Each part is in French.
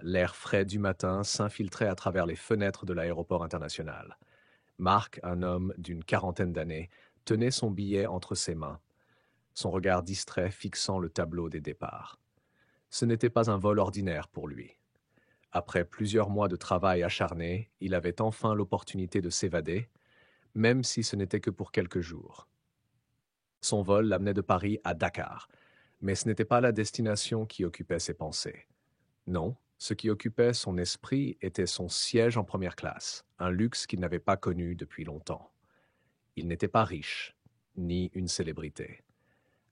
L'air frais du matin s'infiltrait à travers les fenêtres de l'aéroport international. Mark, un homme d'une quarantaine d'années, tenait son billet entre ses mains, son regard distrait fixant le tableau des départs. Ce n'était pas un vol ordinaire pour lui. Après plusieurs mois de travail acharné, il avait enfin l'opportunité de s'évader, même si ce n'était que pour quelques jours. Son vol l'amenait de Paris à Dakar, mais ce n'était pas la destination qui occupait ses pensées. Non, ce qui occupait son esprit était son siège en première classe, un luxe qu'il n'avait pas connu depuis longtemps. Il n'était pas riche, ni une célébrité.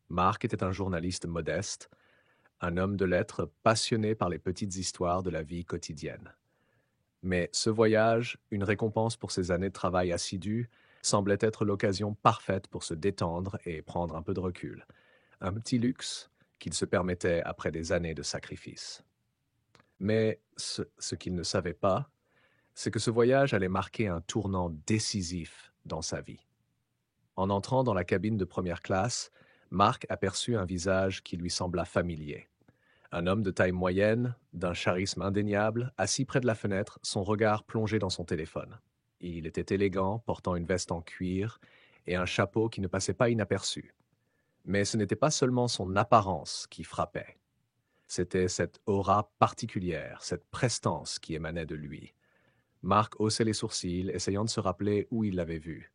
Mark était un journaliste modeste, un homme de lettres passionné par les petites histoires de la vie quotidienne. Mais ce voyage, une récompense pour ses années de travail assidu, semblait être l'occasion parfaite pour se détendre et prendre un peu de recul. Un petit luxe qu'il se permettait après des années de sacrifices. Mais ce qu'il ne savait pas, c'est que ce voyage allait marquer un tournant décisif dans sa vie. En entrant dans la cabine de première classe, Mark aperçut un visage qui lui sembla familier. Un homme de taille moyenne, d'un charisme indéniable, assis près de la fenêtre, son regard plongé dans son téléphone. Il était élégant, portant une veste en cuir et un chapeau qui ne passait pas inaperçu. Mais ce n'était pas seulement son apparence qui frappait. C'était cette aura particulière, cette prestance qui émanait de lui. Mark haussait les sourcils, essayant de se rappeler où il l'avait vu.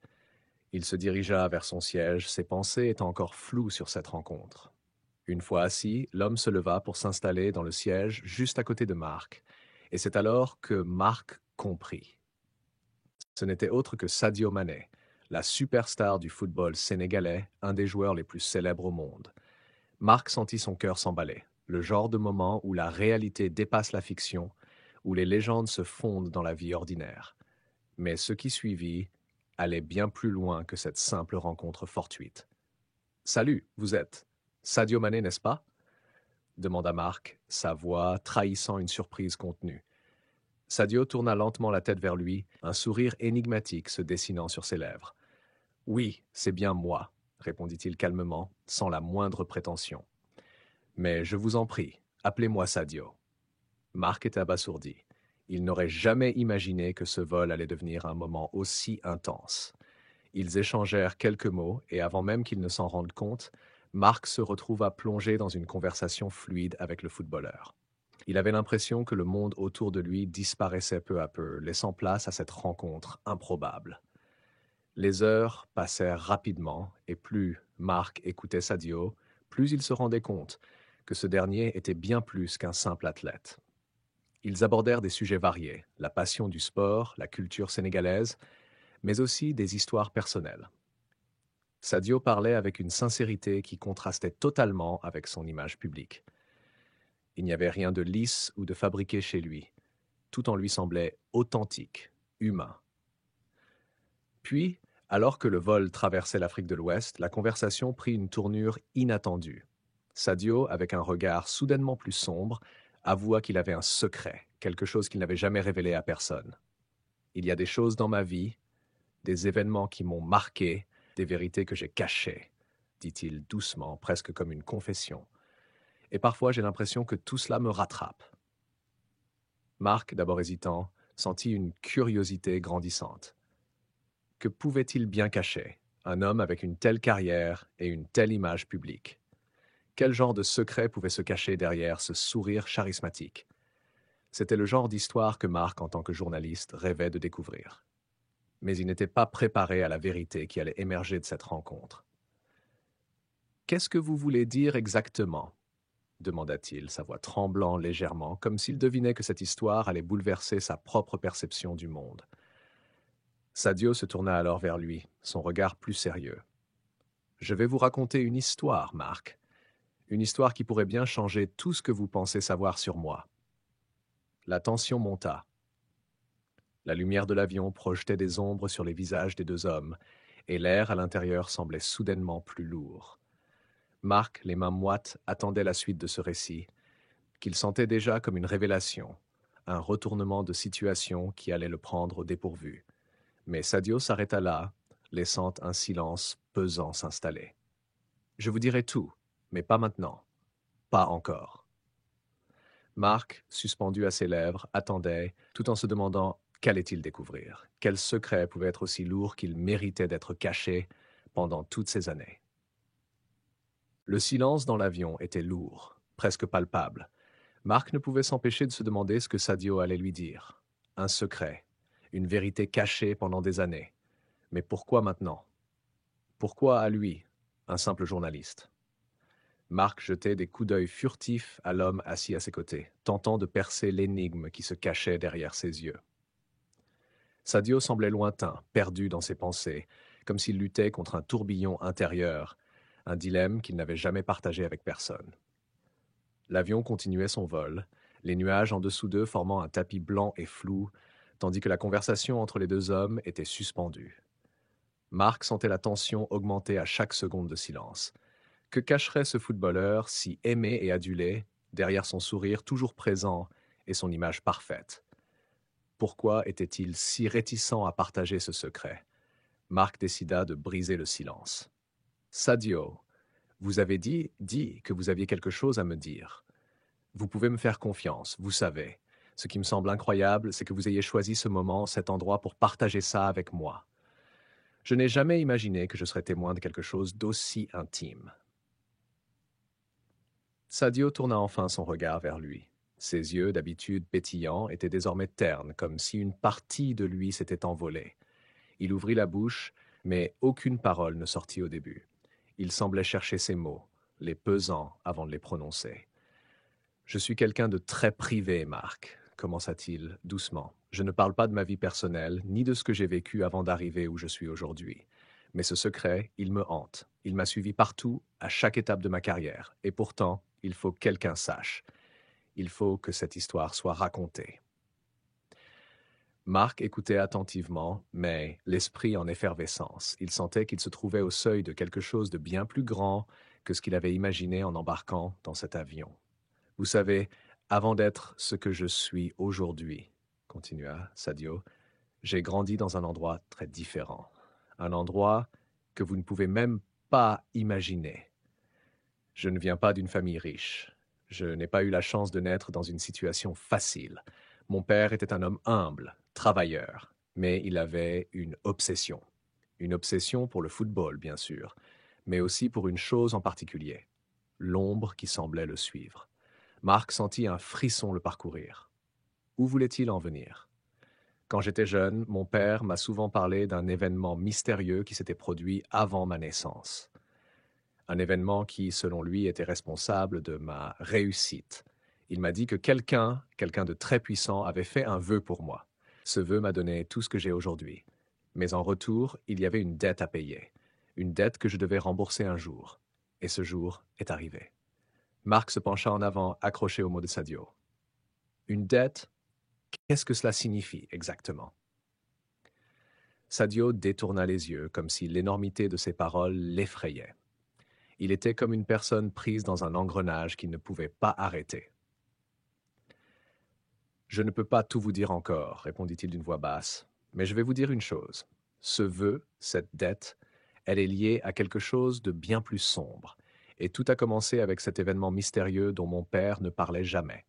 Il se dirigea vers son siège, ses pensées étant encore floues sur cette rencontre. Une fois assis, l'homme se leva pour s'installer dans le siège juste à côté de Mark, et c'est alors que Mark comprit. Ce n'était autre que Sadio Mané, la superstar du football sénégalais, un des joueurs les plus célèbres au monde. Mark sentit son cœur s'emballer, le genre de moment où la réalité dépasse la fiction, où les légendes se fondent dans la vie ordinaire. Mais ce qui suivit allait bien plus loin que cette simple rencontre fortuite. Salut, vous êtes Sadio Mané, n'est-ce pas? Demanda Mark, sa voix trahissant une surprise contenue. Sadio tourna lentement la tête vers lui, un sourire énigmatique se dessinant sur ses lèvres. Oui, c'est bien moi, répondit-il calmement, sans la moindre prétention. Mais je vous en prie, appelez-moi Sadio. Mark était abasourdi. Il n'aurait jamais imaginé que ce vol allait devenir un moment aussi intense. Ils échangèrent quelques mots et avant même qu'ils ne s'en rendent compte, Mark se retrouva plongé dans une conversation fluide avec le footballeur. Il avait l'impression que le monde autour de lui disparaissait peu à peu, laissant place à cette rencontre improbable. Les heures passèrent rapidement et plus Mark écoutait Sadio, plus il se rendait compte que ce dernier était bien plus qu'un simple athlète. Ils abordèrent des sujets variés, la passion du sport, la culture sénégalaise, mais aussi des histoires personnelles. Sadio parlait avec une sincérité qui contrastait totalement avec son image publique. Il n'y avait rien de lisse ou de fabriqué chez lui. Tout en lui semblait authentique, humain. Puis, alors que le vol traversait l'Afrique de l'Ouest, la conversation prit une tournure inattendue. Sadio, avec un regard soudainement plus sombre, avoua qu'il avait un secret, quelque chose qu'il n'avait jamais révélé à personne. Il y a des choses dans ma vie, des événements qui m'ont marqué, des vérités que j'ai cachées, dit-il doucement, presque comme une confession. Et parfois j'ai l'impression que tout cela me rattrape. Marc, d'abord hésitant, sentit une curiosité grandissante. Que pouvait-il bien cacher, un homme avec une telle carrière et une telle image publique? Quel genre de secret pouvait se cacher derrière ce sourire charismatique? C'était le genre d'histoire que Marc, en tant que journaliste, rêvait de découvrir. Mais il n'était pas préparé à la vérité qui allait émerger de cette rencontre. Qu'est-ce que vous voulez dire exactement? Demanda-t-il, sa voix tremblant légèrement, comme s'il devinait que cette histoire allait bouleverser sa propre perception du monde. Sadio se tourna alors vers lui, son regard plus sérieux. Je vais vous raconter une histoire, Marc. Une histoire qui pourrait bien changer tout ce que vous pensez savoir sur moi. La tension monta. La lumière de l'avion projetait des ombres sur les visages des deux hommes, et l'air à l'intérieur semblait soudainement plus lourd. Marc, les mains moites, attendait la suite de ce récit, qu'il sentait déjà comme une révélation, un retournement de situation qui allait le prendre au dépourvu. Mais Sadio s'arrêta là, laissant un silence pesant s'installer. « Je vous dirai tout, mais pas maintenant. Pas encore. » Marc, suspendu à ses lèvres, attendait, tout en se demandant qu'allait-il découvrir. Quel secret pouvait être aussi lourd qu'il méritait d'être caché pendant toutes ces années. Le silence dans l'avion était lourd, presque palpable. Marc ne pouvait s'empêcher de se demander ce que Sadio allait lui dire. Un secret, une vérité cachée pendant des années. Mais pourquoi maintenant? Pourquoi à lui, un simple journaliste? Marc jetait des coups d'œil furtifs à l'homme assis à ses côtés, tentant de percer l'énigme qui se cachait derrière ses yeux. Sadio semblait lointain, perdu dans ses pensées, comme s'il luttait contre un tourbillon intérieur, un dilemme qu'il n'avait jamais partagé avec personne. L'avion continuait son vol, les nuages en dessous d'eux formant un tapis blanc et flou, tandis que la conversation entre les deux hommes était suspendue. Marc sentait la tension augmenter à chaque seconde de silence. Que cacherait ce footballeur si aimé et adulé, derrière son sourire toujours présent et son image parfaite? Pourquoi était-il si réticent à partager ce secret? Marc décida de briser le silence. Sadio, vous avez dit que vous aviez quelque chose à me dire. Vous pouvez me faire confiance, vous savez. Ce qui me semble incroyable, c'est que vous ayez choisi ce moment, cet endroit pour partager ça avec moi. Je n'ai jamais imaginé que je serais témoin de quelque chose d'aussi intime. Sadio tourna enfin son regard vers lui. Ses yeux, d'habitude pétillants, étaient désormais ternes, comme si une partie de lui s'était envolée. Il ouvrit la bouche, mais aucune parole ne sortit au début. Il semblait chercher ses mots, les pesant avant de les prononcer. Je suis quelqu'un de très privé, Marc, commença-t-il doucement. Je ne parle pas de ma vie personnelle, ni de ce que j'ai vécu avant d'arriver où je suis aujourd'hui. Mais ce secret, il me hante. Il m'a suivi partout, à chaque étape de ma carrière. Et pourtant, il faut que quelqu'un sache. Il faut que cette histoire soit racontée. Marc écoutait attentivement, mais l'esprit en effervescence. Il sentait qu'il se trouvait au seuil de quelque chose de bien plus grand que ce qu'il avait imaginé en embarquant dans cet avion. Vous savez, avant d'être ce que je suis aujourd'hui, continua Sadio, j'ai grandi dans un endroit très différent. Un endroit que vous ne pouvez même pas imaginer. Je ne viens pas d'une famille riche. Je n'ai pas eu la chance de naître dans une situation facile. Mon père était un homme humble, travailleur, mais il avait une obsession. Une obsession pour le football, bien sûr, mais aussi pour une chose en particulier, l'ombre qui semblait le suivre. Marc sentit un frisson le parcourir. Où voulait-il en venir? Quand j'étais jeune, mon père m'a souvent parlé d'un événement mystérieux qui s'était produit avant ma naissance. Un événement qui, selon lui, était responsable de ma réussite. Il m'a dit que quelqu'un de très puissant, avait fait un vœu pour moi. Ce vœu m'a donné tout ce que j'ai aujourd'hui. Mais en retour, il y avait une dette à payer. Une dette que je devais rembourser un jour. Et ce jour est arrivé. Marc se pencha en avant, accroché aux mots de Sadio. Une dette? Qu'est-ce que cela signifie exactement? Sadio détourna les yeux, comme si l'énormité de ses paroles l'effrayait. Il était comme une personne prise dans un engrenage qu'il ne pouvait pas arrêter. Je ne peux pas tout vous dire encore, répondit-il d'une voix basse, mais je vais vous dire une chose. Ce vœu, cette dette, elle est liée à quelque chose de bien plus sombre, et tout a commencé avec cet événement mystérieux dont mon père ne parlait jamais.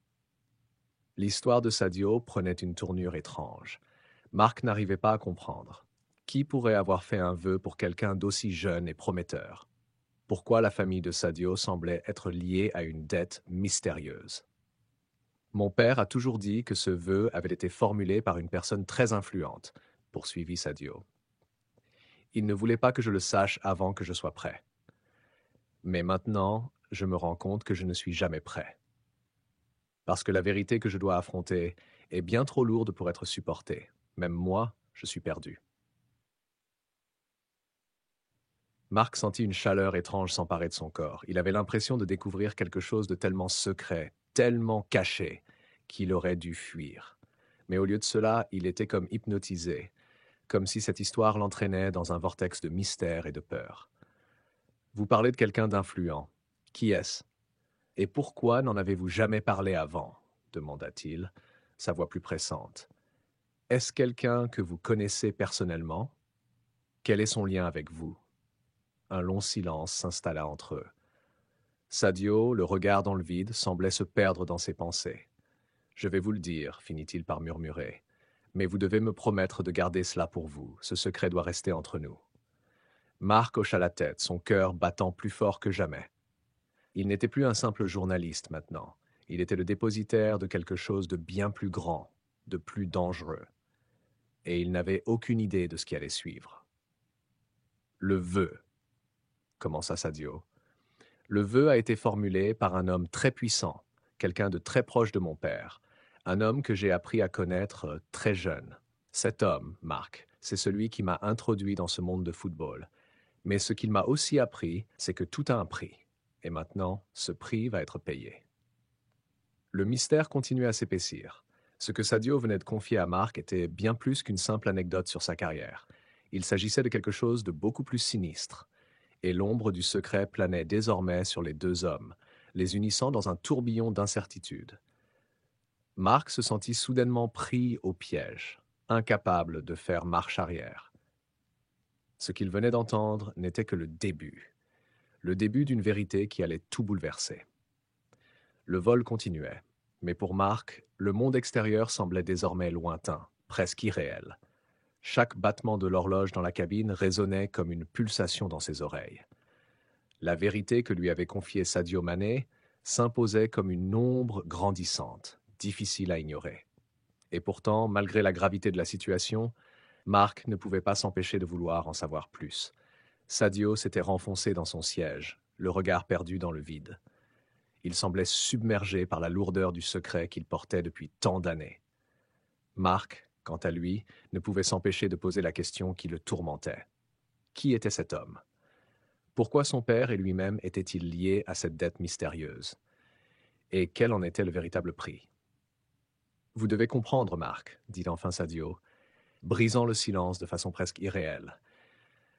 L'histoire de Sadio prenait une tournure étrange. Marc n'arrivait pas à comprendre. Qui pourrait avoir fait un vœu pour quelqu'un d'aussi jeune et prometteur? Pourquoi la famille de Sadio semblait être liée à une dette mystérieuse? Mon père a toujours dit que ce vœu avait été formulé par une personne très influente, poursuivit Sadio. Il ne voulait pas que je le sache avant que je sois prêt. Mais maintenant, je me rends compte que je ne suis jamais prêt. Parce que la vérité que je dois affronter est bien trop lourde pour être supportée. Même moi, je suis perdu. Marc sentit une chaleur étrange s'emparer de son corps. Il avait l'impression de découvrir quelque chose de tellement secret, tellement caché, qu'il aurait dû fuir. Mais au lieu de cela, il était comme hypnotisé, comme si cette histoire l'entraînait dans un vortex de mystère et de peur. Vous parlez de quelqu'un d'influent. Qui est-ce? Et pourquoi n'en avez-vous jamais parlé avant? Demanda-t-il, sa voix plus pressante. Est-ce quelqu'un que vous connaissez personnellement? Quel est son lien avec vous? Un long silence s'installa entre eux. Sadio, le regard dans le vide, semblait se perdre dans ses pensées. Je vais vous le dire, finit-il par murmurer. Mais vous devez me promettre de garder cela pour vous. Ce secret doit rester entre nous. Marc hocha la tête, son cœur battant plus fort que jamais. Il n'était plus un simple journaliste maintenant. Il était le dépositaire de quelque chose de bien plus grand, de plus dangereux. Et il n'avait aucune idée de ce qui allait suivre. Le vœu, commença Sadio. Le vœu a été formulé par un homme très puissant, quelqu'un de très proche de mon père, un homme que j'ai appris à connaître très jeune. Cet homme, Marc, c'est celui qui m'a introduit dans ce monde de football. Mais ce qu'il m'a aussi appris, c'est que tout a un prix. Et maintenant, ce prix va être payé. Le mystère continuait à s'épaissir. Ce que Sadio venait de confier à Marc était bien plus qu'une simple anecdote sur sa carrière. Il s'agissait de quelque chose de beaucoup plus sinistre. Et l'ombre du secret planait désormais sur les deux hommes, les unissant dans un tourbillon d'incertitude. Marc se sentit soudainement pris au piège, incapable de faire marche arrière. Ce qu'il venait d'entendre n'était que le début d'une vérité qui allait tout bouleverser. Le vol continuait, mais pour Marc, le monde extérieur semblait désormais lointain, presque irréel. Chaque battement de l'horloge dans la cabine résonnait comme une pulsation dans ses oreilles. La vérité que lui avait confiée Sadio Mané s'imposait comme une ombre grandissante, difficile à ignorer. Et pourtant, malgré la gravité de la situation, Marc ne pouvait pas s'empêcher de vouloir en savoir plus. Sadio s'était renfoncé dans son siège, le regard perdu dans le vide. Il semblait submergé par la lourdeur du secret qu'il portait depuis tant d'années. Marc, quant à lui, ne pouvait s'empêcher de poser la question qui le tourmentait. Qui était cet homme? Pourquoi son père et lui-même étaient-ils liés à cette dette mystérieuse? Et quel en était le véritable prix? Vous devez comprendre, Marc, dit enfin Sadio, brisant le silence de façon presque irréelle.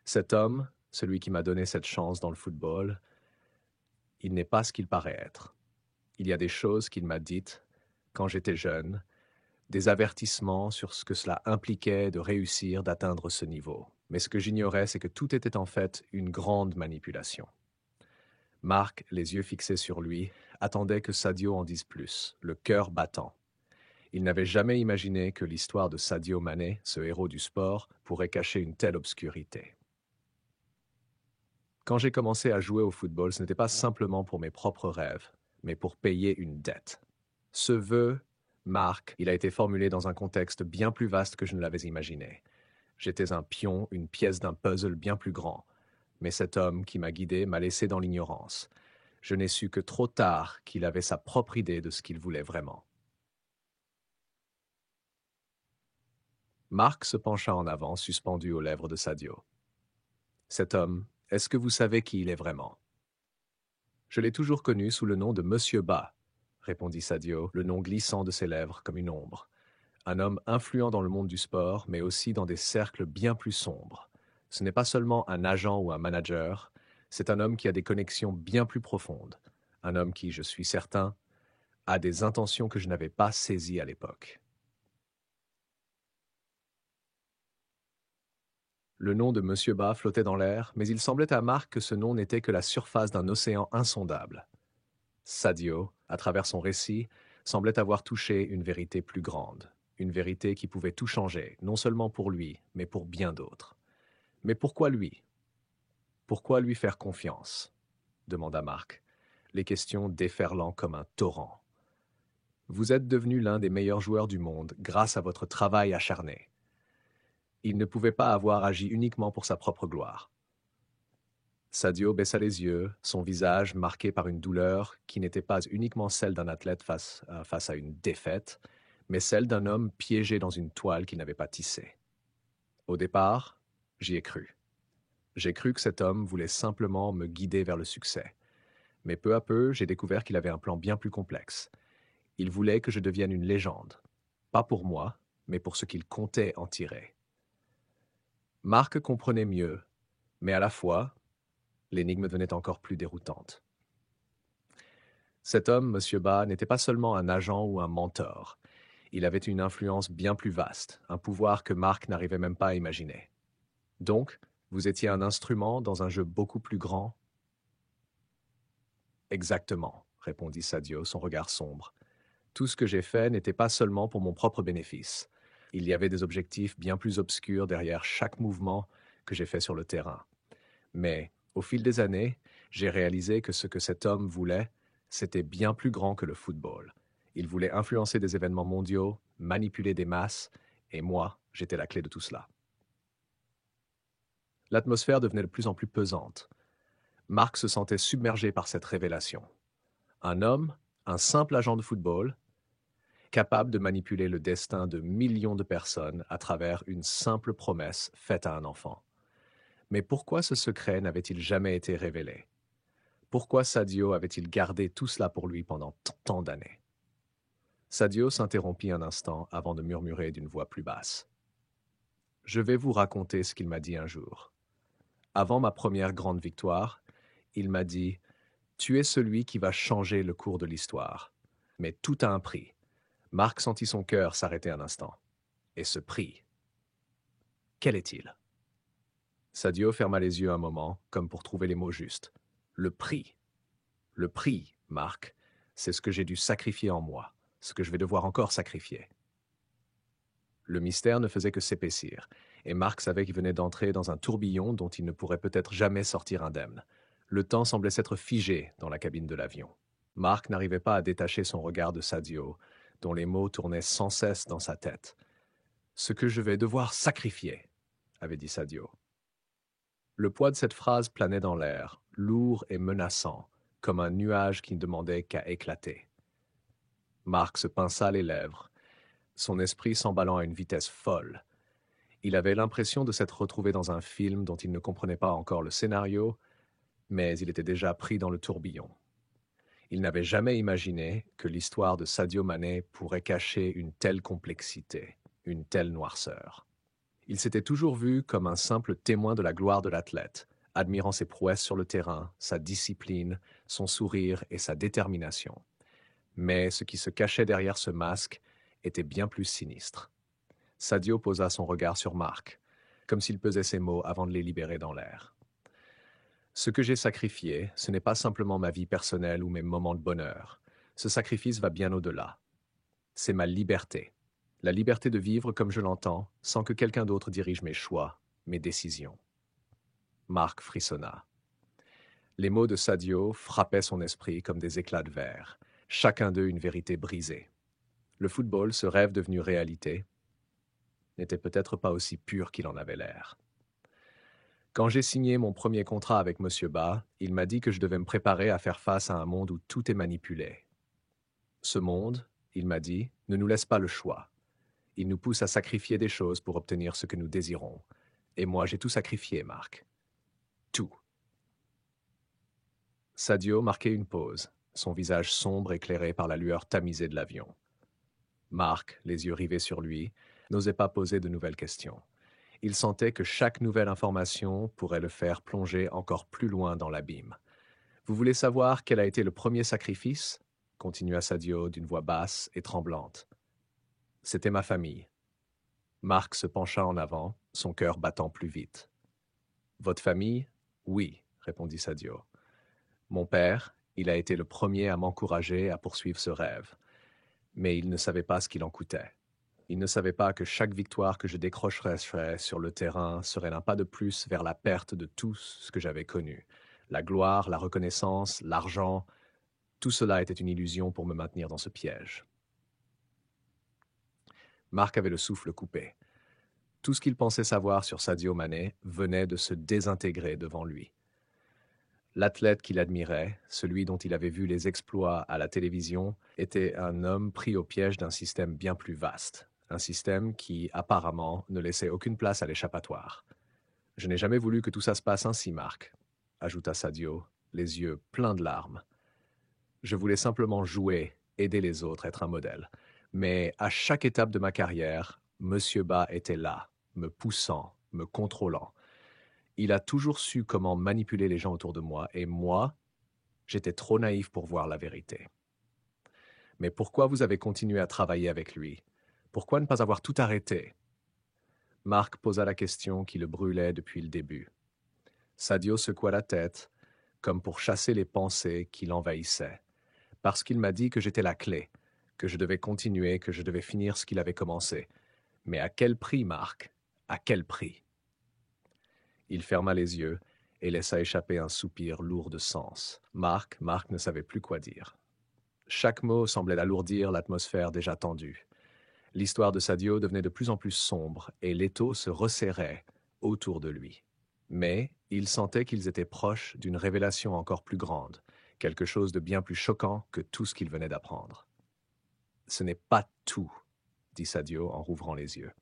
Cet homme, celui qui m'a donné cette chance dans le football, il n'est pas ce qu'il paraît être. Il y a des choses qu'il m'a dites quand j'étais jeune, des avertissements sur ce que cela impliquait de réussir, d'atteindre ce niveau. Mais ce que j'ignorais, c'est que tout était en fait une grande manipulation. Marc, les yeux fixés sur lui, attendait que Sadio en dise plus, le cœur battant. Il n'avait jamais imaginé que l'histoire de Sadio Mané, ce héros du sport, pourrait cacher une telle obscurité. Quand j'ai commencé à jouer au football, ce n'était pas simplement pour mes propres rêves, mais pour payer une dette. Ce vœu, Marc, il a été formulé dans un contexte bien plus vaste que je ne l'avais imaginé. J'étais un pion, une pièce d'un puzzle bien plus grand. Mais cet homme qui m'a guidé m'a laissé dans l'ignorance. Je n'ai su que trop tard qu'il avait sa propre idée de ce qu'il voulait vraiment. Marc se pencha en avant, suspendu aux lèvres de Sadio. Cet homme, est-ce que vous savez qui il est vraiment? Je l'ai toujours connu sous le nom de Monsieur Ba, répondit Sadio, le nom glissant de ses lèvres comme une ombre. Un homme influent dans le monde du sport, mais aussi dans des cercles bien plus sombres. Ce n'est pas seulement un agent ou un manager, c'est un homme qui a des connexions bien plus profondes. Un homme qui, je suis certain, a des intentions que je n'avais pas saisies à l'époque. Le nom de Monsieur Ba flottait dans l'air, mais il semblait à Marc que ce nom n'était que la surface d'un océan insondable. Sadio, à travers son récit, semblait avoir touché une vérité plus grande, une vérité qui pouvait tout changer, non seulement pour lui, mais pour bien d'autres. Mais pourquoi lui? Pourquoi lui faire confiance? Demanda Marc, les questions déferlant comme un torrent. Vous êtes devenu l'un des meilleurs joueurs du monde grâce à votre travail acharné. Il ne pouvait pas avoir agi uniquement pour sa propre gloire. Sadio baissa les yeux, son visage marqué par une douleur qui n'était pas uniquement celle d'un athlète face à une défaite, mais celle d'un homme piégé dans une toile qu'il n'avait pas tissée. Au départ, j'y ai cru. J'ai cru que cet homme voulait simplement me guider vers le succès. Mais peu à peu, j'ai découvert qu'il avait un plan bien plus complexe. Il voulait que je devienne une légende. Pas pour moi, mais pour ce qu'il comptait en tirer. Marc comprenait mieux, mais à la fois, l'énigme devenait encore plus déroutante. Cet homme, M. Ba, n'était pas seulement un agent ou un mentor. Il avait une influence bien plus vaste, un pouvoir que Marc n'arrivait même pas à imaginer. Donc, vous étiez un instrument dans un jeu beaucoup plus grand? Exactement, répondit Sadio, son regard sombre. Tout ce que j'ai fait n'était pas seulement pour mon propre bénéfice. Il y avait des objectifs bien plus obscurs derrière chaque mouvement que j'ai fait sur le terrain. Mais, au fil des années, j'ai réalisé que ce que cet homme voulait, c'était bien plus grand que le football. Il voulait influencer des événements mondiaux, manipuler des masses, et moi, j'étais la clé de tout cela. L'atmosphère devenait de plus en plus pesante. Marc se sentait submergé par cette révélation. Un homme, un simple agent de football, capable de manipuler le destin de millions de personnes à travers une simple promesse faite à un enfant. Mais pourquoi ce secret n'avait-il jamais été révélé? Pourquoi Sadio avait-il gardé tout cela pour lui pendant tant d'années? Sadio s'interrompit un instant avant de murmurer d'une voix plus basse. Je vais vous raconter ce qu'il m'a dit un jour. Avant ma première grande victoire, il m'a dit « Tu es celui qui va changer le cours de l'histoire. » Mais tout a un prix. Marc sentit son cœur s'arrêter un instant. Et ce prix, quel est-il? Sadio ferma les yeux un moment, comme pour trouver les mots justes. Le prix. Le prix, Marc, c'est ce que j'ai dû sacrifier en moi, ce que je vais devoir encore sacrifier. Le mystère ne faisait que s'épaissir, et Marc savait qu'il venait d'entrer dans un tourbillon dont il ne pourrait peut-être jamais sortir indemne. Le temps semblait s'être figé dans la cabine de l'avion. Marc n'arrivait pas à détacher son regard de Sadio, dont les mots tournaient sans cesse dans sa tête. « Ce que je vais devoir sacrifier », avait dit Sadio. Le poids de cette phrase planait dans l'air, lourd et menaçant, comme un nuage qui ne demandait qu'à éclater. Marc se pinça les lèvres, son esprit s'emballant à une vitesse folle. Il avait l'impression de s'être retrouvé dans un film dont il ne comprenait pas encore le scénario, mais il était déjà pris dans le tourbillon. Il n'avait jamais imaginé que l'histoire de Sadio Mané pourrait cacher une telle complexité, une telle noirceur. Il s'était toujours vu comme un simple témoin de la gloire de l'athlète, admirant ses prouesses sur le terrain, sa discipline, son sourire et sa détermination. Mais ce qui se cachait derrière ce masque était bien plus sinistre. Sadio posa son regard sur Marc, comme s'il pesait ses mots avant de les libérer dans l'air. Ce que j'ai sacrifié, ce n'est pas simplement ma vie personnelle ou mes moments de bonheur. Ce sacrifice va bien au-delà. C'est ma liberté. La liberté de vivre comme je l'entends, sans que quelqu'un d'autre dirige mes choix, mes décisions. Marc frissonna. Les mots de Sadio frappaient son esprit comme des éclats de verre, chacun d'eux une vérité brisée. Le football, ce rêve devenu réalité, n'était peut-être pas aussi pur qu'il en avait l'air. Quand j'ai signé mon premier contrat avec M. Ba, il m'a dit que je devais me préparer à faire face à un monde où tout est manipulé. Ce monde, il m'a dit, ne nous laisse pas le choix. Il nous pousse à sacrifier des choses pour obtenir ce que nous désirons. Et moi, j'ai tout sacrifié, Marc. Tout. Sadio marquait une pause, son visage sombre éclairé par la lueur tamisée de l'avion. Marc, les yeux rivés sur lui, n'osait pas poser de nouvelles questions. Il sentait que chaque nouvelle information pourrait le faire plonger encore plus loin dans l'abîme. « Vous voulez savoir quel a été le premier sacrifice ?» continua Sadio d'une voix basse et tremblante. « C'était ma famille. » Marc se pencha en avant, son cœur battant plus vite. « Votre famille ? Oui, répondit Sadio. Mon père, il a été le premier à m'encourager à poursuivre ce rêve. Mais il ne savait pas ce qu'il en coûtait. Il ne savait pas que chaque victoire que je décrocherais sur le terrain serait un pas de plus vers la perte de tout ce que j'avais connu. La gloire, la reconnaissance, l'argent, tout cela était une illusion pour me maintenir dans ce piège. Marc avait le souffle coupé. Tout ce qu'il pensait savoir sur Sadio Mané venait de se désintégrer devant lui. L'athlète qu'il admirait, celui dont il avait vu les exploits à la télévision, était un homme pris au piège d'un système bien plus vaste, un système qui, apparemment, ne laissait aucune place à l'échappatoire. « Je n'ai jamais voulu que tout ça se passe ainsi, Marc, » ajouta Sadio, les yeux pleins de larmes. « Je voulais simplement jouer, aider les autres, être un modèle. Mais à chaque étape de ma carrière, Monsieur Ba était là, me poussant, me contrôlant. Il a toujours su comment manipuler les gens autour de moi, et moi, j'étais trop naïf pour voir la vérité. Mais pourquoi vous avez continué à travailler avec lui? Pourquoi ne pas avoir tout arrêté? » Marc posa la question qui le brûlait depuis le début. Sadio secoua la tête, comme pour chasser les pensées qui l'envahissaient. « Parce qu'il m'a dit que j'étais la clé, que je devais continuer, que je devais finir ce qu'il avait commencé. Mais à quel prix, Marc? À quel prix? Il ferma les yeux et laissa échapper un soupir lourd de sens. Marc ne savait plus quoi dire. Chaque mot semblait alourdir l'atmosphère déjà tendue. L'histoire de Sadio devenait de plus en plus sombre et l'étau se resserrait autour de lui. Mais il sentait qu'ils étaient proches d'une révélation encore plus grande, quelque chose de bien plus choquant que tout ce qu'il venait d'apprendre. « Ce n'est pas tout », dit Sadio en rouvrant les yeux.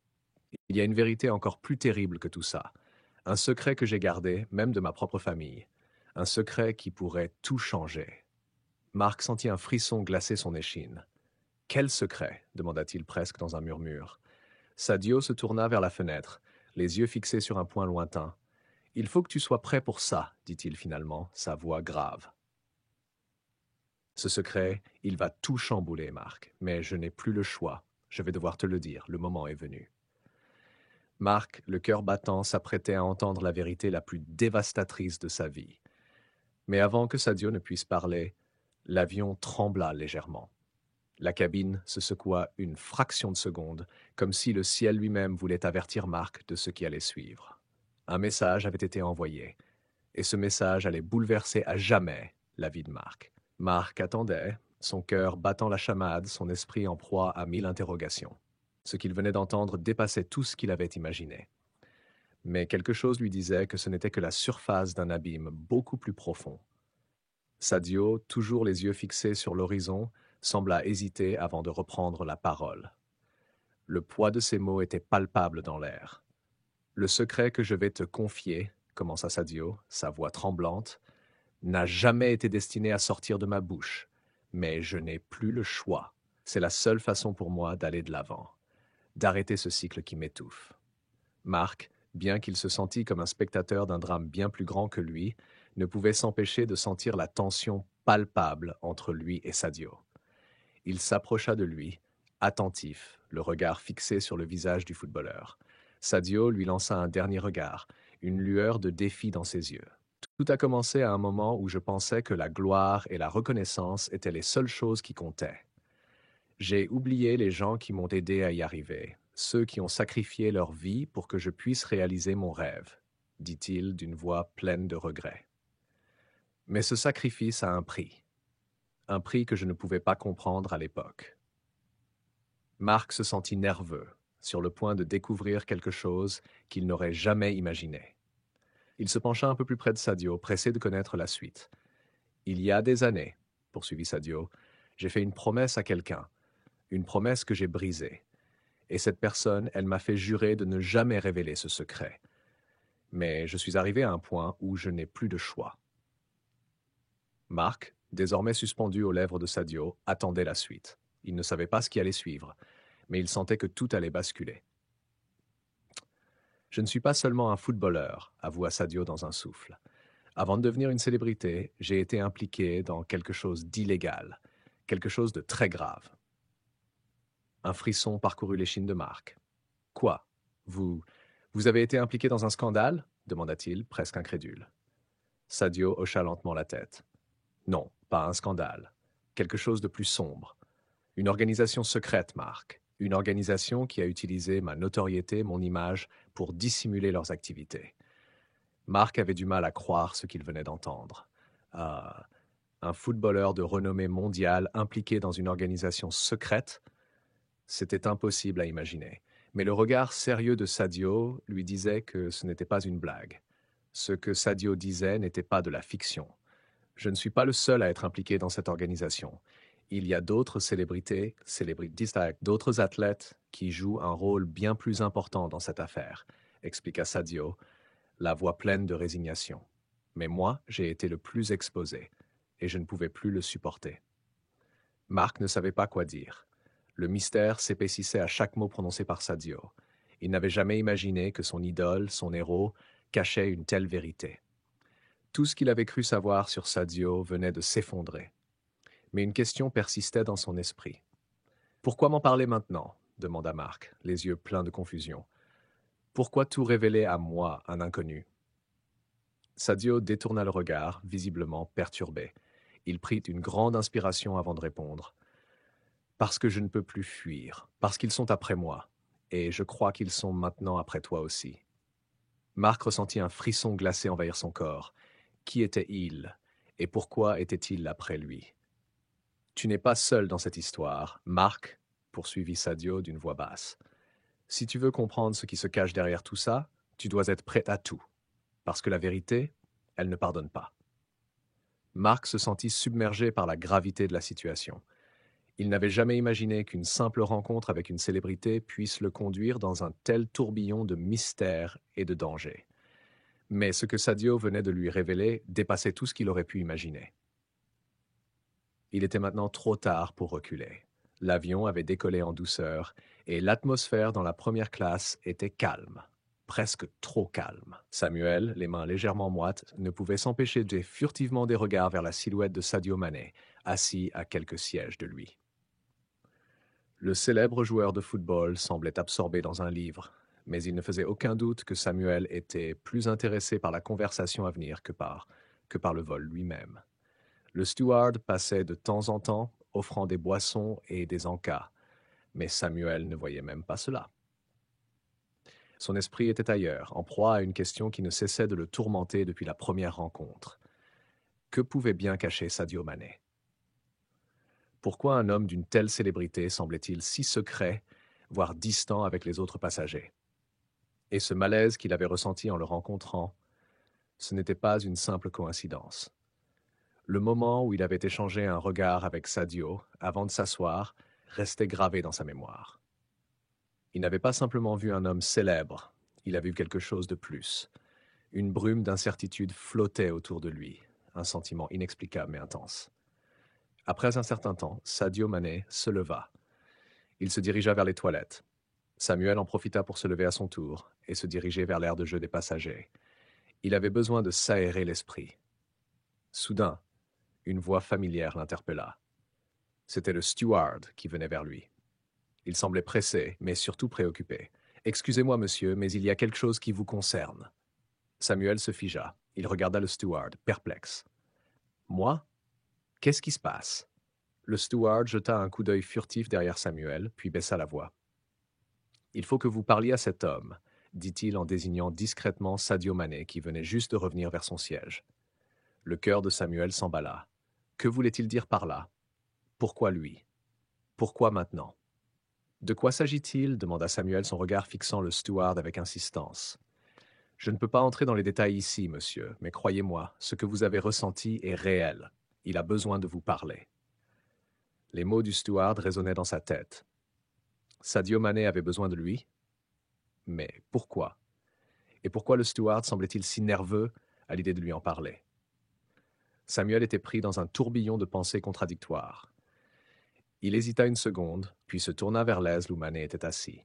« Il y a une vérité encore plus terrible que tout ça, un secret que j'ai gardé, même de ma propre famille, un secret qui pourrait tout changer. » Marc sentit un frisson glacer son échine. « Quel secret ?» demanda-t-il presque dans un murmure. Sadio se tourna vers la fenêtre, les yeux fixés sur un point lointain. « Il faut que tu sois prêt pour ça, dit-il finalement, sa voix grave. Ce secret, il va tout chambouler, Marc, mais je n'ai plus le choix. Je vais devoir te le dire, le moment est venu. » Marc, le cœur battant, s'apprêtait à entendre la vérité la plus dévastatrice de sa vie. Mais avant que Sadio ne puisse parler, l'avion trembla légèrement. La cabine se secoua une fraction de seconde, comme si le ciel lui-même voulait avertir Marc de ce qui allait suivre. Un message avait été envoyé, et ce message allait bouleverser à jamais la vie de Marc. Marc attendait, son cœur battant la chamade, son esprit en proie à 1000 interrogations. Ce qu'il venait d'entendre dépassait tout ce qu'il avait imaginé. Mais quelque chose lui disait que ce n'était que la surface d'un abîme beaucoup plus profond. Sadio, toujours les yeux fixés sur l'horizon, sembla hésiter avant de reprendre la parole. Le poids de ses mots était palpable dans l'air. « Le secret que je vais te confier, » commença Sadio, sa voix tremblante, « n'a jamais été destiné à sortir de ma bouche, mais je n'ai plus le choix. C'est la seule façon pour moi d'aller de l'avant, d'arrêter ce cycle qui m'étouffe. » Marc, bien qu'il se sentît comme un spectateur d'un drame bien plus grand que lui, ne pouvait s'empêcher de sentir la tension palpable entre lui et Sadio. Il s'approcha de lui, attentif, le regard fixé sur le visage du footballeur. Sadio lui lança un dernier regard, une lueur de défi dans ses yeux. Tout a commencé à un moment où je pensais que la gloire et la reconnaissance étaient les seules choses qui comptaient. J'ai oublié les gens qui m'ont aidé à y arriver, ceux qui ont sacrifié leur vie pour que je puisse réaliser mon rêve, dit-il d'une voix pleine de regret. Mais ce sacrifice a un prix que je ne pouvais pas comprendre à l'époque. Marc se sentit nerveux, sur le point de découvrir quelque chose qu'il n'aurait jamais imaginé. Il se pencha un peu plus près de Sadio, pressé de connaître la suite. « Il y a des années, » poursuivit Sadio, « j'ai fait une promesse à quelqu'un, une promesse que j'ai brisée. Et cette personne, elle m'a fait jurer de ne jamais révéler ce secret. Mais je suis arrivé à un point où je n'ai plus de choix. » Marc, désormais suspendu aux lèvres de Sadio, attendait la suite. Il ne savait pas ce qui allait suivre, mais il sentait que tout allait basculer. « Je ne suis pas seulement un footballeur, » avoua Sadio dans un souffle. « Avant de devenir une célébrité, j'ai été impliqué dans quelque chose d'illégal, quelque chose de très grave. » Un frisson parcourut l'échine de Marc. « Quoi? Vous avez été impliqué dans un scandale ?» demanda-t-il, presque incrédule. Sadio hocha lentement la tête. « Non, pas un scandale. Quelque chose de plus sombre. Une organisation secrète, Marc. Une organisation qui a utilisé ma notoriété, mon image, pour dissimuler leurs activités. » Marc avait du mal à croire ce qu'il venait d'entendre. Un footballeur de renommée mondiale impliqué dans une organisation secrète? C'était impossible à imaginer. Mais le regard sérieux de Sadio lui disait que ce n'était pas une blague. Ce que Sadio disait n'était pas de la fiction. « Je ne suis pas le seul à être impliqué dans cette organisation. Il y a d'autres célébrités, d'autres athlètes qui jouent un rôle bien plus important dans cette affaire, » expliqua Sadio, la voix pleine de résignation. « Mais moi, j'ai été le plus exposé, et je ne pouvais plus le supporter. » Marc ne savait pas quoi dire. Le mystère s'épaississait à chaque mot prononcé par Sadio. Il n'avait jamais imaginé que son idole, son héros, cachait une telle vérité. Tout ce qu'il avait cru savoir sur Sadio venait de s'effondrer. Mais une question persistait dans son esprit. « Pourquoi m'en parler maintenant ?» demanda Marc, les yeux pleins de confusion. « Pourquoi tout révéler à moi, un inconnu ?» Sadio détourna le regard, visiblement perturbé. Il prit une grande inspiration avant de répondre. Parce que je ne peux plus fuir, parce qu'ils sont après moi, et je crois qu'ils sont maintenant après toi aussi. Marc ressentit un frisson glacé envahir son corps. Qui était-il, et pourquoi était-il après lui? Tu n'es pas seul dans cette histoire, Marc, poursuivit Sadio d'une voix basse. Si tu veux comprendre ce qui se cache derrière tout ça, tu dois être prêt à tout, parce que la vérité, elle ne pardonne pas. Marc se sentit submergé par la gravité de la situation. Il n'avait jamais imaginé qu'une simple rencontre avec une célébrité puisse le conduire dans un tel tourbillon de mystère et de danger. Mais ce que Sadio venait de lui révéler dépassait tout ce qu'il aurait pu imaginer. Il était maintenant trop tard pour reculer. L'avion avait décollé en douceur et l'atmosphère dans la première classe était calme, presque trop calme. Samuel, les mains légèrement moites, ne pouvait s'empêcher de jeter furtivement des regards vers la silhouette de Sadio Mané, assis à quelques sièges de lui. Le célèbre joueur de football semblait absorbé dans un livre, mais il ne faisait aucun doute que Samuel était plus intéressé par la conversation à venir que par le vol lui-même. Le steward passait de temps en temps, offrant des boissons et des encas, mais Samuel ne voyait même pas cela. Son esprit était ailleurs, en proie à une question qui ne cessait de le tourmenter depuis la première rencontre. Que pouvait bien cacher Sadio Mané? Pourquoi un homme d'une telle célébrité semblait-il si secret, voire distant avec les autres passagers? Et ce malaise qu'il avait ressenti en le rencontrant, ce n'était pas une simple coïncidence. Le moment où il avait échangé un regard avec Sadio, avant de s'asseoir, restait gravé dans sa mémoire. Il n'avait pas simplement vu un homme célèbre, il avait vu quelque chose de plus. Une brume d'incertitude flottait autour de lui, un sentiment inexplicable mais intense. Après un certain temps, Sadio Mané se leva. Il se dirigea vers les toilettes. Samuel en profita pour se lever à son tour et se diriger vers l'aire de jeu des passagers. Il avait besoin de s'aérer l'esprit. Soudain, une voix familière l'interpella. C'était le steward qui venait vers lui. Il semblait pressé, mais surtout préoccupé. « Excusez-moi, monsieur, mais il y a quelque chose qui vous concerne. » Samuel se figea. Il regarda le steward, perplexe. « Moi? Qu'est-ce qui se passe ?» Le steward jeta un coup d'œil furtif derrière Samuel, puis baissa la voix. « Il faut que vous parliez à cet homme, » dit-il en désignant discrètement Sadio Mané qui venait juste de revenir vers son siège. Le cœur de Samuel s'emballa. Que voulait-il dire par là? Pourquoi lui? Pourquoi maintenant? De quoi s'agit-il? Demanda Samuel, son regard fixant le steward avec insistance. Je ne peux pas entrer dans les détails ici, monsieur, mais croyez-moi, ce que vous avez ressenti est réel. Il a besoin de vous parler. Les mots du steward résonnaient dans sa tête. Sadio Mané avait besoin de lui? Mais pourquoi? Et pourquoi le steward semblait-il si nerveux à l'idée de lui en parler? Samuel était pris dans un tourbillon de pensées contradictoires. Il hésita une seconde, puis se tourna vers l'aise où Mané était assis.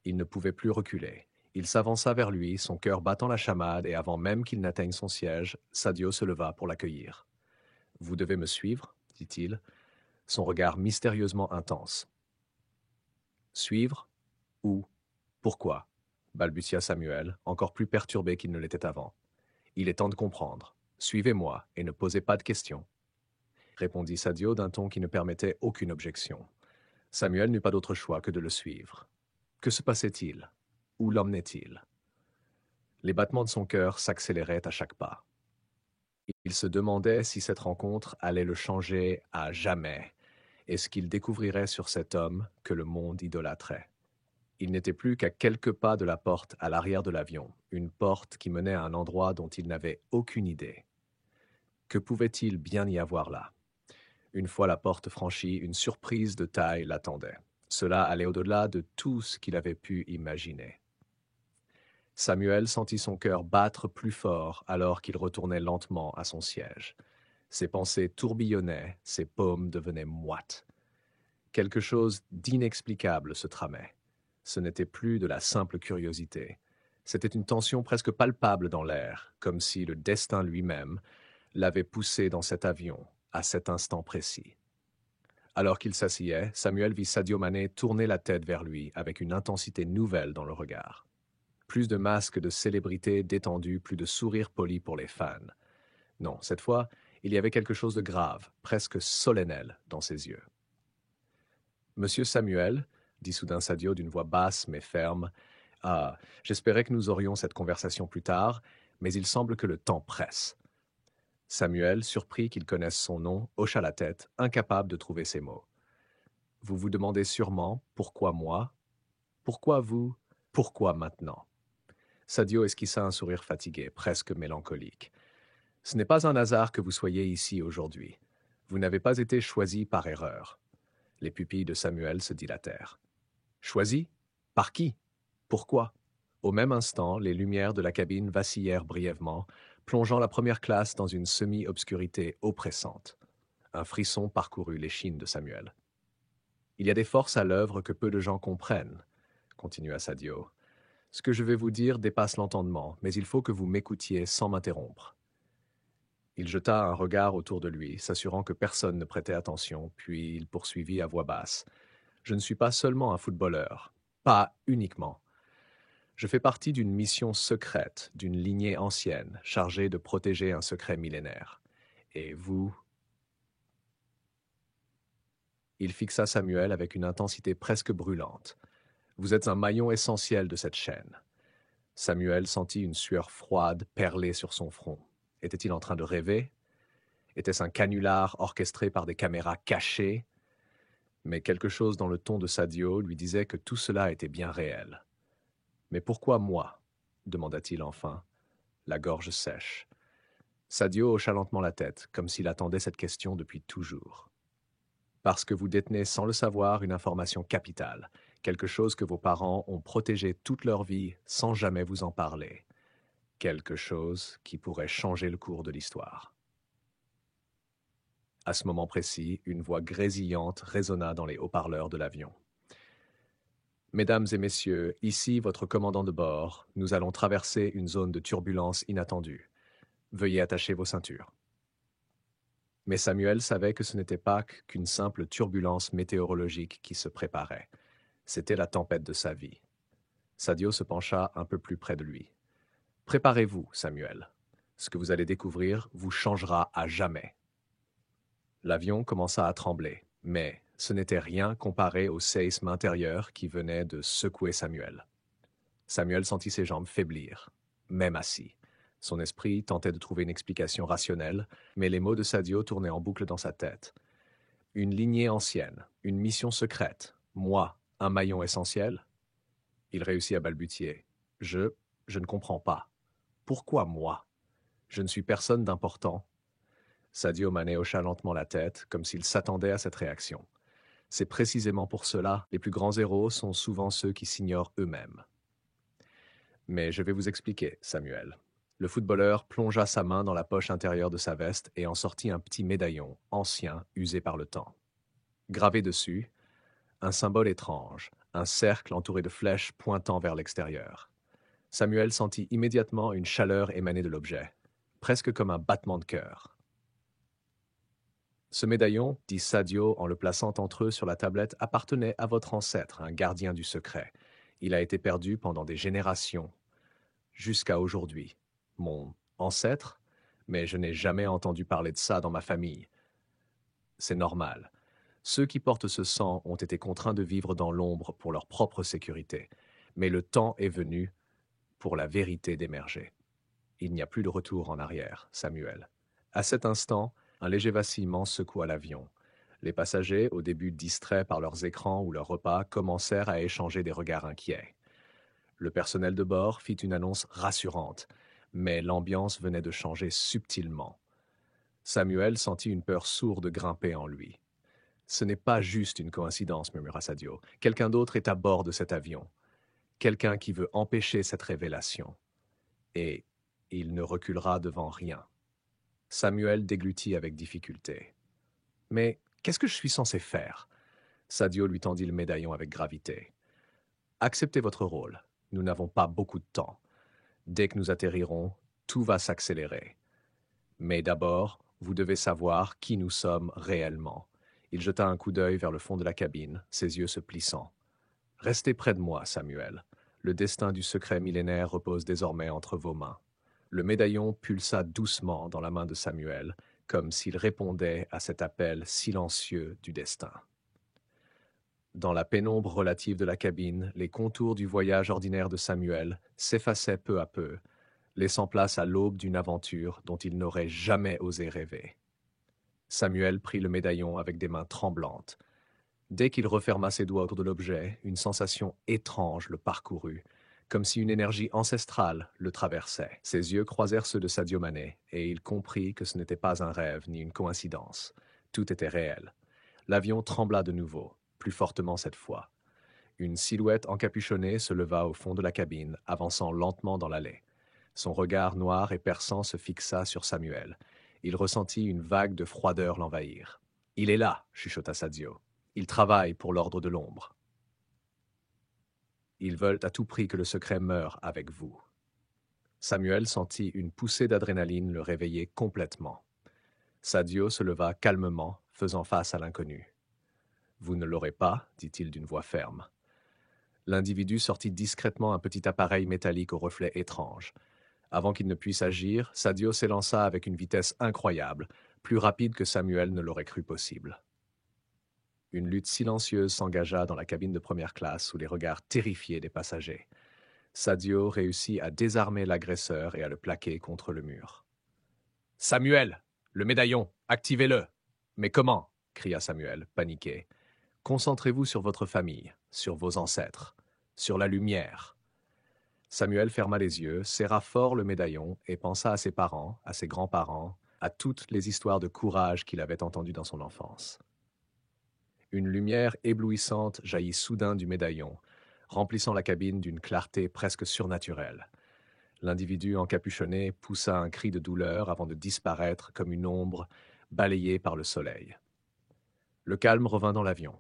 Il ne pouvait plus reculer. Il s'avança vers lui, son cœur battant la chamade, et avant même qu'il n'atteigne son siège, Sadio se leva pour l'accueillir. « Vous devez me suivre, dit-il, son regard mystérieusement intense. « Suivre? Où? Pourquoi ?» balbutia Samuel, encore plus perturbé qu'il ne l'était avant. « Il est temps de comprendre. Suivez-moi et ne posez pas de questions. » répondit Sadio d'un ton qui ne permettait aucune objection. Samuel n'eut pas d'autre choix que de le suivre. Que se passait-il? Où l'emmenait-il? Les battements de son cœur s'accéléraient à chaque pas. Il se demandait si cette rencontre allait le changer à jamais, et ce qu'il découvrirait sur cet homme que le monde idolâtrait. Il n'était plus qu'à quelques pas de la porte à l'arrière de l'avion, une porte qui menait à un endroit dont il n'avait aucune idée. Que pouvait-il bien y avoir là? Une fois la porte franchie, une surprise de taille l'attendait. Cela allait au-delà de tout ce qu'il avait pu imaginer. Samuel sentit son cœur battre plus fort alors qu'il retournait lentement à son siège. Ses pensées tourbillonnaient, ses paumes devenaient moites. Quelque chose d'inexplicable se tramait. Ce n'était plus de la simple curiosité. C'était une tension presque palpable dans l'air, comme si le destin lui-même l'avait poussé dans cet avion, à cet instant précis. Alors qu'il s'asseyait, Samuel vit Sadio Mané tourner la tête vers lui avec une intensité nouvelle dans le regard. Plus de masques de célébrité détendus, plus de sourires polis pour les fans. Non, cette fois, il y avait quelque chose de grave, presque solennel dans ses yeux. Monsieur Samuel, dit soudain Sadio d'une voix basse mais ferme, ah, j'espérais que nous aurions cette conversation plus tard, mais il semble que le temps presse. Samuel, surpris qu'il connaisse son nom, hocha la tête, incapable de trouver ses mots. Vous vous demandez sûrement pourquoi moi? Pourquoi vous? Pourquoi maintenant? Sadio esquissa un sourire fatigué, presque mélancolique. Ce n'est pas un hasard que vous soyez ici aujourd'hui. Vous n'avez pas été choisi par erreur. Les pupilles de Samuel se dilatèrent. Choisi? Par qui? Pourquoi? Au même instant, les lumières de la cabine vacillèrent brièvement, plongeant la première classe dans une semi-obscurité oppressante. Un frisson parcourut l'échine de Samuel. Il y a des forces à l'œuvre que peu de gens comprennent, continua Sadio. Ce que je vais vous dire dépasse l'entendement, mais il faut que vous m'écoutiez sans m'interrompre. Il jeta un regard autour de lui, s'assurant que personne ne prêtait attention, puis il poursuivit à voix basse. Je ne suis pas seulement un footballeur, pas uniquement. Je fais partie d'une mission secrète, d'une lignée ancienne, chargée de protéger un secret millénaire. Et vous... Il fixa Samuel avec une intensité presque brûlante. Vous êtes un maillon essentiel de cette chaîne. Samuel sentit une sueur froide perler sur son front. Était-il en train de rêver? Était-ce un canular orchestré par des caméras cachées? Mais quelque chose dans le ton de Sadio lui disait que tout cela était bien réel. « Mais pourquoi moi » demanda-t-il enfin, la gorge sèche. Sadio hocha lentement la tête, comme s'il attendait cette question depuis toujours. « Parce que vous détenez sans le savoir une information capitale, quelque chose que vos parents ont protégé toute leur vie sans jamais vous en parler. Quelque chose qui pourrait changer le cours de l'histoire. » À ce moment précis, une voix grésillante résonna dans les haut-parleurs de l'avion. « Mesdames et messieurs, ici votre commandant de bord, nous allons traverser une zone de turbulence inattendue. Veuillez attacher vos ceintures. » Mais Samuel savait que ce n'était pas qu'une simple turbulence météorologique qui se préparait. C'était la tempête de sa vie. Sadio se pencha un peu plus près de lui. « Préparez-vous, Samuel. Ce que vous allez découvrir vous changera à jamais. » L'avion commença à trembler, mais ce n'était rien comparé au séisme intérieur qui venait de secouer Samuel. Samuel sentit ses jambes faiblir, même assis. Son esprit tentait de trouver une explication rationnelle, mais les mots de Sadio tournaient en boucle dans sa tête. Une lignée ancienne, une mission secrète, moi, un maillon essentiel? Il réussit à balbutier. Je ne comprends pas. Pourquoi moi? Je ne suis personne d'important. Sadio Mané hocha lentement la tête, comme s'il s'attendait à cette réaction. C'est précisément pour cela, les plus grands héros sont souvent ceux qui s'ignorent eux-mêmes. Mais je vais vous expliquer, Samuel. Le footballeur plongea sa main dans la poche intérieure de sa veste et en sortit un petit médaillon, ancien, usé par le temps. Gravé dessus, un symbole étrange, un cercle entouré de flèches pointant vers l'extérieur. Samuel sentit immédiatement une chaleur émaner de l'objet, presque comme un battement de cœur. Ce médaillon, dit Sadio en le plaçant entre eux sur la tablette, appartenait à votre ancêtre, un gardien du secret. Il a été perdu pendant des générations, jusqu'à aujourd'hui. Mon ancêtre? Mais je n'ai jamais entendu parler de ça dans ma famille. C'est normal. Ceux qui portent ce sang ont été contraints de vivre dans l'ombre pour leur propre sécurité. Mais le temps est venu pour la vérité d'émerger. Il n'y a plus de retour en arrière, Samuel. À cet instant, un léger vacillement secoua l'avion. Les passagers, au début distraits par leurs écrans ou leurs repas, commencèrent à échanger des regards inquiets. Le personnel de bord fit une annonce rassurante, mais l'ambiance venait de changer subtilement. Samuel sentit une peur sourde grimper en lui. « Ce n'est pas juste une coïncidence, murmura Sadio. Quelqu'un d'autre est à bord de cet avion. Quelqu'un qui veut empêcher cette révélation. Et il ne reculera devant rien. » Samuel déglutit avec difficulté. « Mais qu'est-ce que je suis censé faire ?» Sadio lui tendit le médaillon avec gravité. « Acceptez votre rôle. Nous n'avons pas beaucoup de temps. Dès que nous atterrirons, tout va s'accélérer. Mais d'abord, vous devez savoir qui nous sommes réellement. » Il jeta un coup d'œil vers le fond de la cabine, ses yeux se plissant. « Restez près de moi, Samuel. Le destin du secret millénaire repose désormais entre vos mains. » Le médaillon pulsa doucement dans la main de Samuel, comme s'il répondait à cet appel silencieux du destin. Dans la pénombre relative de la cabine, les contours du voyage ordinaire de Samuel s'effaçaient peu à peu, laissant place à l'aube d'une aventure dont il n'aurait jamais osé rêver. Samuel prit le médaillon avec des mains tremblantes. Dès qu'il referma ses doigts autour de l'objet, une sensation étrange le parcourut, comme si une énergie ancestrale le traversait. Ses yeux croisèrent ceux de Sadio Mané, et il comprit que ce n'était pas un rêve ni une coïncidence. Tout était réel. L'avion trembla de nouveau, plus fortement cette fois. Une silhouette encapuchonnée se leva au fond de la cabine, avançant lentement dans l'allée. Son regard noir et perçant se fixa sur Samuel. Il ressentit une vague de froideur l'envahir. « Il est là !» chuchota Sadio. « Il travaille pour l'ordre de l'ombre. Ils veulent à tout prix que le secret meure avec vous. » Samuel sentit une poussée d'adrénaline le réveiller complètement. Sadio se leva calmement, faisant face à l'inconnu. « Vous ne l'aurez pas, dit-il d'une voix ferme. » L'individu sortit discrètement un petit appareil métallique au reflet étrange. Avant qu'il ne puisse agir, Sadio s'élança avec une vitesse incroyable, plus rapide que Samuel ne l'aurait cru possible. Une lutte silencieuse s'engagea dans la cabine de première classe sous les regards terrifiés des passagers. Sadio réussit à désarmer l'agresseur et à le plaquer contre le mur. « Samuel, le médaillon, activez-le !»« Mais comment ?» cria Samuel, paniqué. « Concentrez-vous sur votre famille, sur vos ancêtres, sur la lumière. » Samuel ferma les yeux, serra fort le médaillon et pensa à ses parents, à ses grands-parents, à toutes les histoires de courage qu'il avait entendues dans son enfance. Une lumière éblouissante jaillit soudain du médaillon, remplissant la cabine d'une clarté presque surnaturelle. L'individu encapuchonné poussa un cri de douleur avant de disparaître comme une ombre balayée par le soleil. Le calme revint dans l'avion.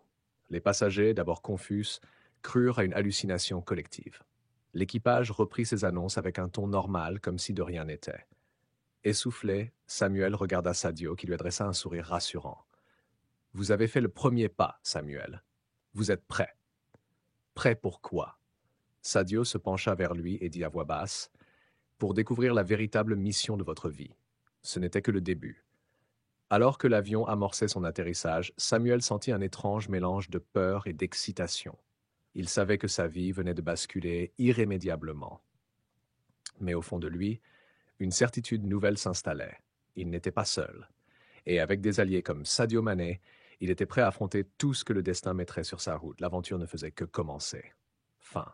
Les passagers, d'abord confus, crurent à une hallucination collective. L'équipage reprit ses annonces avec un ton normal, comme si de rien n'était. Essoufflé, Samuel regarda Sadio qui lui adressa un sourire rassurant. « Vous avez fait le premier pas, Samuel. Vous êtes prêt. » « Prêt pour quoi ?» Sadio se pencha vers lui et dit à voix basse, « Pour découvrir la véritable mission de votre vie. Ce n'était que le début. » Alors que l'avion amorçait son atterrissage, Samuel sentit un étrange mélange de peur et d'excitation. Il savait que sa vie venait de basculer irrémédiablement. Mais au fond de lui, une certitude nouvelle s'installait. Il n'était pas seul. Et avec des alliés comme Sadio Mané, il était prêt à affronter tout ce que le destin mettrait sur sa route. L'aventure ne faisait que commencer. Fin.